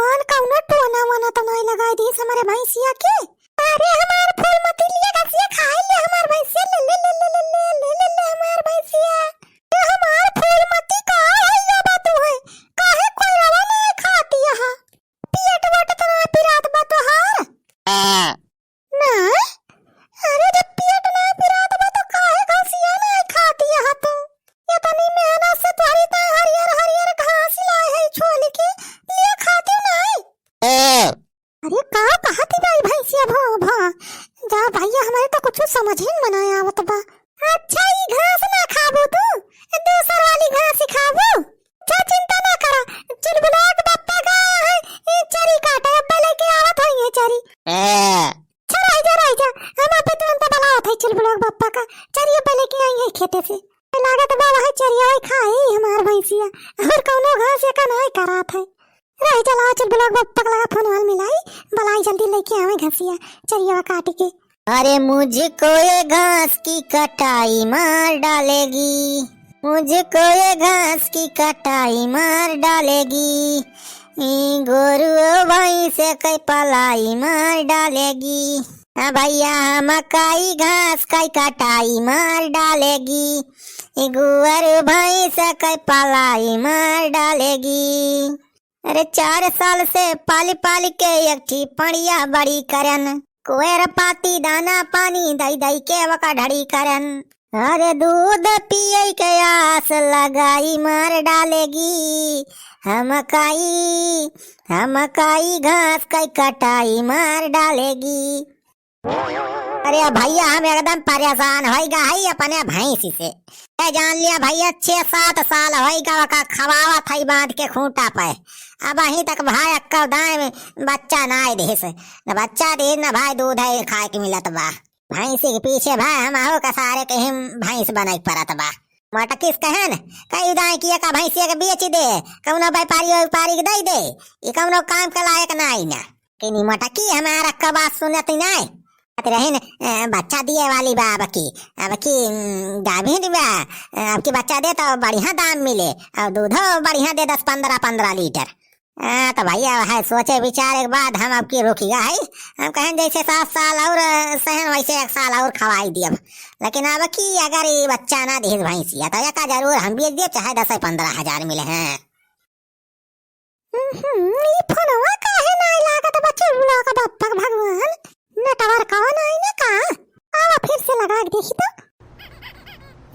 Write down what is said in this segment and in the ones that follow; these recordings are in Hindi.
भगवान कौनो टोना वना तो नहीं लगाई दी हमारे भैंसिया के। अरे हमार फूल मती लिया घसिया खाए ले हमार भैंसिया ले ले ले ले ले ले ले ले ले हमार भैंसिया। ये हमार फूल मती का है या बात है काहे कोई रवा नहीं खाती है पेट वट तो ना पिरात बा तो हार ना। अरे जब पेट ना पिरात बा तो काहे घसिया नहीं खाती है तू। ये तनी मेहनत से तोरी ता हरियर हरियर घास लाए है छोल के लिए खाती नहीं। अरे का कहती भाई भैंसिया भा भा जा भैया हमारे तो कुछ समझ ही नहीं बनाया आवत बा। अच्छा ये घास ना खाबो तू दूसर वाली घास ही खाबो। अच्छा चिंता ना करा चुलबुलाक बप्पा का है चरी काटे अब लेके आवत है ये चरी। चल आई जा हम पे तुरंत बनावत है चुलबुलाक बप्पा का चरी अब लेके आई है खेते से। लागत बाबा है चरिया खाए हमार भैंसिया और कौनो घास या का नहीं करात है। रही चला चुलबुलाक बप्पा का फोन वाल मिलाई बलाई जल्दी लेके आवे घसिया चरिया काट के। अरे मुझको ये घास की कटाई मार डालेगी, मुझको ये घास की कटाई मार डालेगी, गोरू भाई से कई पलाई मार डालेगी। हाँ भैया मकाई घास कई कटाई मार डालेगी, गुअर भाई से कई पलाई मार डालेगी। अरे 4 साल से पाली पाली के एक ठी पड़िया बड़ी करन, कोयर पाती दाना पानी दई दई के वका ढड़ी करन। अरे दूध पिए के आस लगाई मार डालेगी, हमकाई घास कई कटाई मार डालेगी। अरे भैया हम एकदम परेशान होइगा है अपने भैंसी से। जान लिया भैया 6-7 साल होइगा वका खवावा थई बांध के खूंटा पे। अब अहीं तक भाई अक्का दाए में बच्चा ना आए दे से न बच्चा दे न भाई दूध है खाए के मिलत बा। भैंसी के पीछे भाई हम आओ का सारे के हम भैंस बनाई परत बा। मटकिस कहन कई दाए किया का भैंसिया के बेच दे कौनो व्यापारी के दे दे ये कौनो काम के लायक नहीं ना कि नी मटकी हमारा का बात सुनत नहीं रहे न। बच्चा दिए वाली बा अब की गाभी दिबा अब की बच्चा दे तो बढ़िया दाम मिले और दूधो बढ़िया दे 10-15 लीटर। तो भैया है सोचे विचार के बाद हम अब की रुकिया है। हम कहें जैसे 7 साल और सहन वैसे 1 साल और खवाई दिए। लेकिन अब की अगर ये बच्चा ना दे भैंसिया तो एक जरूर हम बेच दिए चाहे 10-15 हजार मिले हैं। ये फोनवा काहे नहीं लागत बच्चे बुला का बप्पा भगवान नेटवर कौन आई ना का आवा फिर से लगा के देखी तो।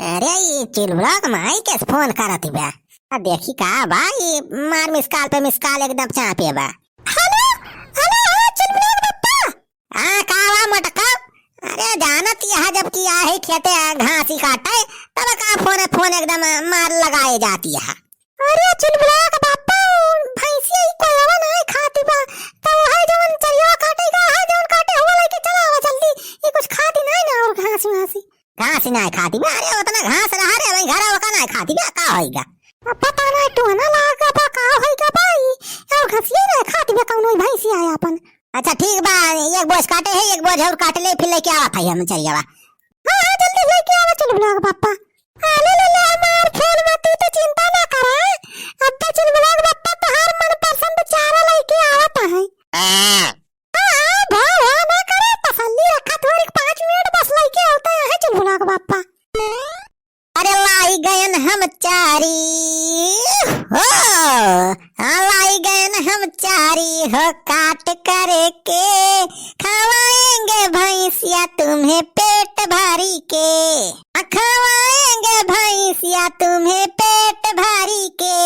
अरे ये चुलबुलाक माई के फोन करत बा देखी का भाई मार मिसकाल एकदम चापे बा। हेलो हेलो चुलबुलाक बप्पा कावा मटका। अरे जानत यह जब की आहे खेते घासी काटे तब का फोन एकदम मार लगाए जाती है। अरे चुलबुलाक बप्पा भैंसिया कोई आवा नहीं खाती बा तो है जवन चरिया काटेगा है जवन काटे हुआ लेके चला आवा जल्दी ये कुछ खाती नहीं ना और घास नहीं खाती बा। अरे उतना घास रहा रे भाई घर का नहीं खाती बा का होएगा पता नहीं तो ना लागा बा का होएगा भाई और घसिया नहीं खाती बा कौनो भैंसिया है अपन। अच्छा ठीक बा एक बोझ काटे है एक बोझ और काट ले फिर लेके आवा था हम चरिया बा। हां जल्दी लेके आवा चुलबुलाक बप्पा। ले ले ले हमार फूल मती तो चिंता ना करा अब तो चुलबुलाक बप्पा तो हर मन पसंद चारा लेके आवता है। हां भाई ना करे तसल्ली रखा थोड़ी 5 मिनट बस लेके आता है चुलबुलाक बप्पा। अरे लाई गयन हम चारी हो लाई गयन हम चारी हो काट करे के खवाएंगे भैंसिया तुम्हें पेट भारी के, खवाएंगे भैंसिया तुम्हें पेट भारी के।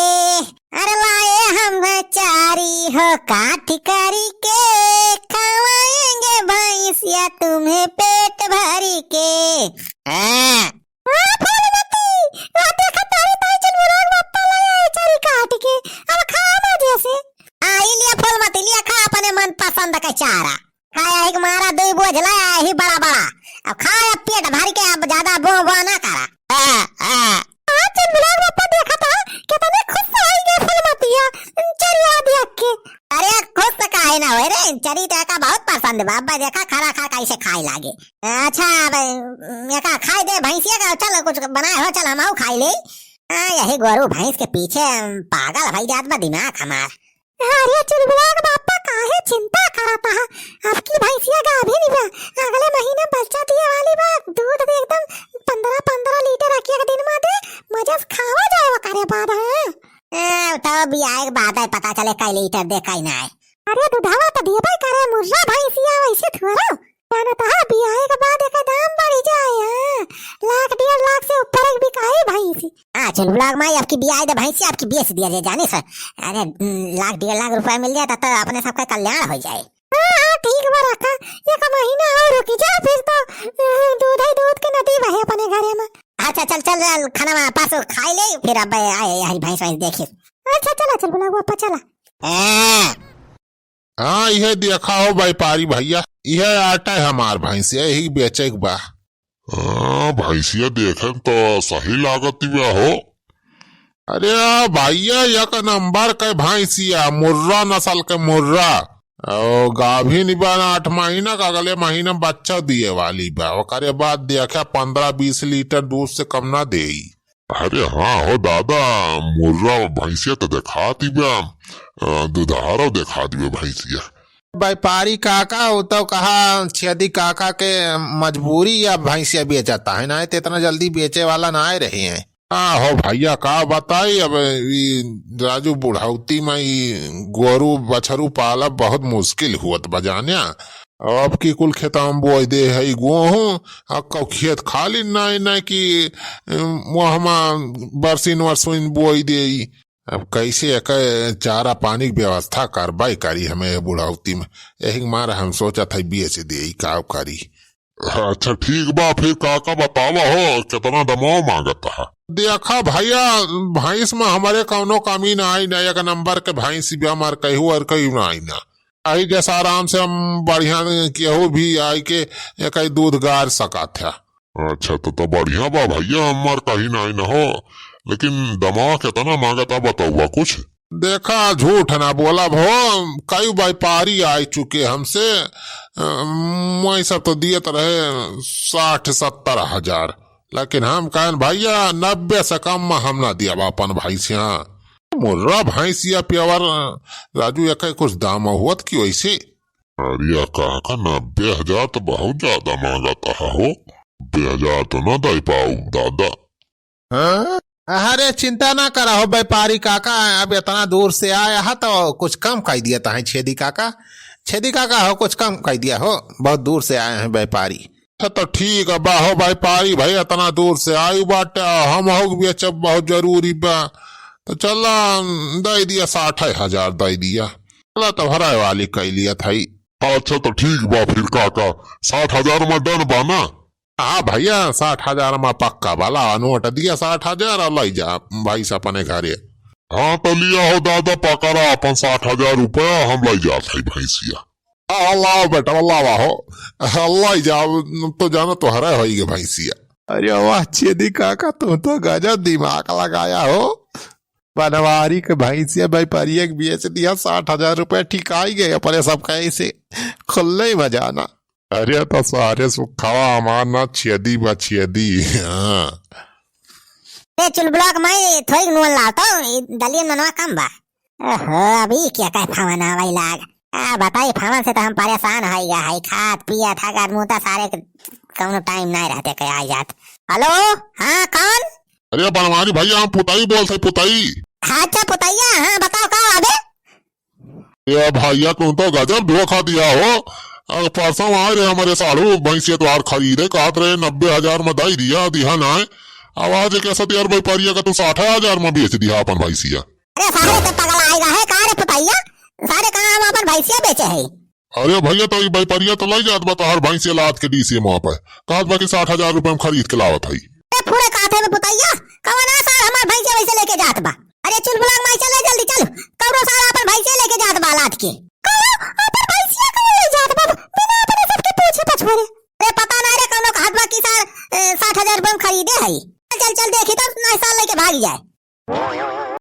अरे लाए हम चारी हो काट करी के खवाएंगे भैंसिया तुम्हें पेट भारी के। पसंद का चारा खाया एक मारा 2 बोझ लाया ही बड़ा बड़ा अब खाया पेट भर के अब ज्यादा बो ना करा। चुलबुलाक बप्पा देखा था कितने खुश आई गए फुलमतिया चरिया देख के। अरे खुश तो काहे ना होए रे चरी तो का बहुत पसंद बा। अब देखा खरा खा कैसे खाए लागे। अच्छा मैं का खाई दे भैंसिया का चल कुछ बनाए हो चल हम खाई ले। यही गोरू भैंस के पीछे पागल भाई जात बा दिमाग हमार। अरे चुलबुलाक चिंता कराता है। आपकी भैंसिया गाभिन बा, अगले महीने बच्चा दिए वाली बा। दूध दे एकदम 15-15 लीटर रखिए दिन में दे, मजा से खावा जाए करे बाद है। तो बियाह के बाद है पता चले कई लीटर दे कई ना है। अरे दूधावा तो दिए भाई करे, मुर्रा भैंसिया वैसे थोड़ा जाना तो है। बियाह के बाद एक दाम बढ़ जाए, लाख 1.5 लाख से ऊपर एक बिकाई भैंसी। हाँ चल ब्लॉग में आपकी बियाह दे भैंसी आपकी बेच दिया जाए जाने सर। अरे 1.5 लाख रुपया मिल जाता तो अपने सबका कल्याण हो जाए। हाँ ठीक बा रखा, एक महीना और रुकी जा, फिर तो दूध ही दूध के नदी बहे अपने घरे में। अच्छा चल चल खाना में पास खाई ले, फिर अब आए यार भैंस वैंस देखे। अच्छा चला चल बोला वो चला। हाँ यह देखा हो व्यापारी भैया, यह आटा है हमार भैंसिया, यही बेचे के बा। भैंसिया देखे तो सही लागत हुआ हो। अरे भैया एक नंबर के भैंसिया, मुर्रा नस्ल के मुर्रा, और गाभिन बा 8 महीना का, अगले महीने बच्चा दिए वाली बा। ओकरे बाद देखा 15-20 लीटर दूध से कम ना दे। अरे हाँ हो दादा, मुर्रा भैंसिया तो दिखाती बा, दुधारो दिखाती बा भैंसिया। व्यापारी काका हो तो कहा छेदी काका के मजबूरी या भैंसिया बेचता है ना, तो इतना जल्दी बेचे वाला ना आए रहे हैं। हाँ हो भैया का बताई, अब राजू बुढ़ाउती में गोरू बछरू पाला बहुत मुश्किल हुआ बजाने। अब की कुल खेतम बोई दे है गेहूं, अब खेत खाली नहीं कि वहमा बरसीन वरसीन बोई दे। अब कैसे एक चारा पानी की व्यवस्था करवाई करी हमें बुढ़ाउती में, यही मारा हम सोचा था बेच दे का करी। अच्छा ठीक बा, फिर काका बतावा हो कितना दमाव मांगता है। देखा भैया भैंस में हमारे कौनो कमी ना आई ना, एक नंबर के भैंस भी हमार कहू और कहीं ना आई ना। आई जैसा आराम से हम बढ़िया केहू भी आई के एक दूध गार सका था। अच्छा तो बढ़िया बा भैया, हमार कहीं ना आई ना हो, लेकिन दमाव कितना मांगता बताऊआ कुछ। देखा झूठ ना बोला भो, कई व्यापारी आ चुके हमसे, मैं सब तो दिए तो रहे 60-70 हजार, लेकिन हम कहन भैया 90 से कम में हम ना दिया अपन भैंसिया। मुर्रा भैंसिया प्यावर राजू एक कुछ दाम हुआ कि वैसे। अरे काका 90,000 तो बहुत ज्यादा मांगता है हो, 90,000 तो ना दे पाऊ दादा। हाँ? अरे चिंता ना करा हो व्यापारी काका, अब इतना दूर से आया है तो कुछ कम कर दिया था छेदी काका। छेदी काका हो कुछ कम कर दिया हो, बहुत दूर से आए हैं व्यापारी। अच्छा तो ठीक है बा हो व्यापारी भाई, इतना दूर से आई बाटे, हम हो बेचब बहुत जरूरी बा, तो चला दे दिया 60,000 दे दिया, चला तो हराए वाली कह लिया था। अच्छा तो ठीक बा फिर काका, 60,000 में डन बा ना। हाँ भैया 60,000 में पक्का वाला नोट दिया 60,000 और ले जा भाई से अपने घरे। हाँ तो लिया हो दादा पकड़ा अपन 60,000 रुपया, हम ले जात है भैंसिया। अल्लाह बेटा अल्लाह हो, अल्लाह जाओ तो जाना तो हरा होगी भैंसिया। अरे वाह छेदी काका, तुम तो गजब दिमाग लगाया हो। बनवारी के भैंसिया व्यापारी एक बेच दिया 60,000 रुपया, ठीक आई गए अपने सब कैसे खुल्ले मजा ना। अरे तो सारे सुखावा हमार ना छेदी बछेदी। हाँ चुल ब्लॉक में थोड़ी नून लाता हूँ, दलिया मनवा कम बा। अभी क्या कहे फावन आवाई लाग, बताई फावन से तो हम परेशान हो गया है, खात पिया था गार मुँह सारे कौनो टाइम नहीं रहते कहीं आ जात। हेलो हाँ कौन? अरे बनवारी भैया हम पुताई बोलते पुताई। अच्छा पुतैया, हाँ बताओ का अबे। ये भैया तुम तो गजब धोखा दिया हो, परसों आए रहे हमारे सालू भैंसिया द्वार खरीदे, कहते रहे 90,000 में दे दिया, दिया ना आवाज कैसा यार व्यापारिया का तू 60,000 में बेच दिया अपन भैंसिया। अरे सारे तो पगला आएगा है का रे पुतैया, सारे कहाँ हम अपन भैंसिया बेचे है। अरे भैया तो व्यापारिया तो लाई जात बता हर भैंसिया लाद के डीसी वहाँ पे कहत बाकी 60,000 रुपए में खरीद के लावत है। पूरे काथे में पुतैया कौन आ सार हमार भैंसिया वैसे लेके जात बा। अरे चुल बुलाग माई चले जल्दी चल, कौनो सारा अपन भैंसिया लेके जात बा लाद के। अपन भैंसिया कौन ले जात बा बिना अपने सबके पूछे पछोरे। अरे पता नहीं रे कौनो कहत बा कि सार 60,000 रुपए में खरीदे है। चल चल देखी तो ना साल लेके भाग जाए।